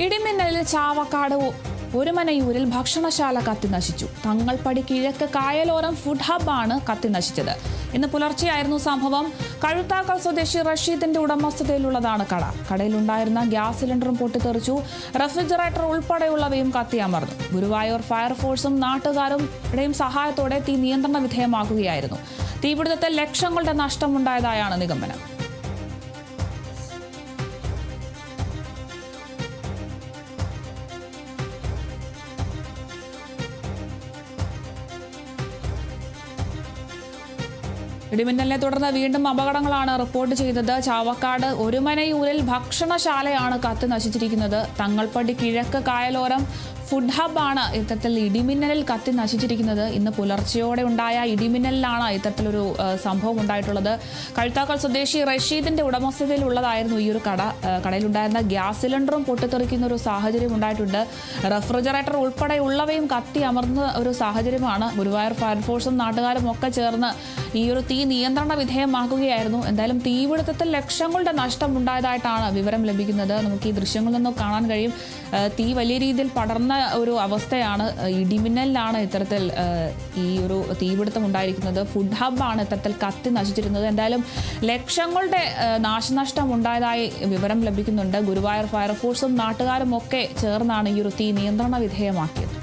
ഇടിമിന്നലിൽ ചാവക്കാട് ഒരുമനയൂരിൽ ഭക്ഷണശാല കത്തിനശിച്ചു. തങ്ങൾപ്പടി കിഴക്ക് കായലോരം ഫുഡ് ഹബ്ബാണ് കത്തിനശിച്ചത്. ഇന്ന് പുലർച്ചെയായിരുന്നു സംഭവം. കഴുത്താക്കൽ സ്വദേശി റഷീദിന്റെ ഉടമസ്ഥതയിലുള്ളതാണ് കട. കടയിലുണ്ടായിരുന്ന ഗ്യാസ് സിലിണ്ടറും പൊട്ടിത്തെറിച്ചു. റെഫ്രിജറേറ്റർ ഉൾപ്പെടെയുള്ളവയും കത്തിയമർന്നു. ഗുരുവായൂർ ഫയർഫോഴ്സും നാട്ടുകാരുടെയും സഹായത്തോടെ തീ നിയന്ത്രണ വിധേയമാക്കുകയായിരുന്നു. തീപിടുത്തത്തിൽ ലക്ഷങ്ങളുടെ നഷ്ടമുണ്ടായതായാണ് നിഗമനം. ഇടിമിന്നലിനെ തുടർന്ന് വീണ്ടും അപകടങ്ങളാണ് റിപ്പോർട്ട് ചെയ്തത്. ചാവക്കാട് ഒരുമനയൂരിൽ ഭക്ഷണശാലയാണ് കത്തി നശിച്ചിരിക്കുന്നത്. തങ്ങൾപ്പടി കിഴക്ക് കായലോരം ഫുഡ് ഹബ്ബാണ് ഇത്തരത്തിൽ ഇടിമിന്നലിൽ കത്തി നശിച്ചിരിക്കുന്നത്. ഇന്ന് പുലർച്ചെയോടെ ഉണ്ടായ ഇടിമിന്നലിലാണ് ഇത്തരത്തിലൊരു സംഭവം ഉണ്ടായിട്ടുള്ളത്. കഴുത്താക്കൽ സ്വദേശി റഷീദിന്റെ ഉടമസ്ഥതയിലുള്ളതായിരുന്നു ഈ ഒരു കട. കടയിലുണ്ടായിരുന്ന ഗ്യാസ് സിലിണ്ടറും പൊട്ടിത്തെറിക്കുന്ന ഒരു സാഹചര്യം ഉണ്ടായിട്ടുണ്ട്. റെഫ്രിജറേറ്റർ ഉൾപ്പെടെയുള്ളവയും കത്തി അമർന്ന ഒരു സാഹചര്യമാണ്. ഗുരുവായൂർ ഫയർഫോഴ്സും നാട്ടുകാരും ഒക്കെ ചേർന്ന് ഈ ഒരു തീ നിയന്ത്രണ വിധേയമാക്കുകയായിരുന്നു. എന്തായാലും തീപിടുത്തത്തിൽ ലക്ഷങ്ങളുടെ നഷ്ടമുണ്ടായതായിട്ടാണ് വിവരം ലഭിക്കുന്നത്. നമുക്ക് ഈ ദൃശ്യങ്ങളിൽ നിന്നും കാണാൻ കഴിയും. തീ വലിയ രീതിയിൽ പടർന്ന ഒരു അവസ്ഥയാണ്. ഇടിമിന്നലിലാണ് ഇത്തരത്തിൽ ഈ ഒരു തീപിടുത്തം ഉണ്ടായിരിക്കുന്നത്. ഫുഡ് ഹബ്ബാണ് ഇത്തരത്തിൽ കത്തി നശിച്ചിരുന്നത്. എന്തായാലും ലക്ഷങ്ങളുടെ നാശനഷ്ടം ഉണ്ടായതായി വിവരം ലഭിക്കുന്നുണ്ട്. ഗുരുവായൂർ ഫയർഫോഴ്സും നാട്ടുകാരും ഒക്കെ ചേർന്നാണ് ഈ ഒരു തീ നിയന്ത്രണ വിധേയമാക്കിയത്.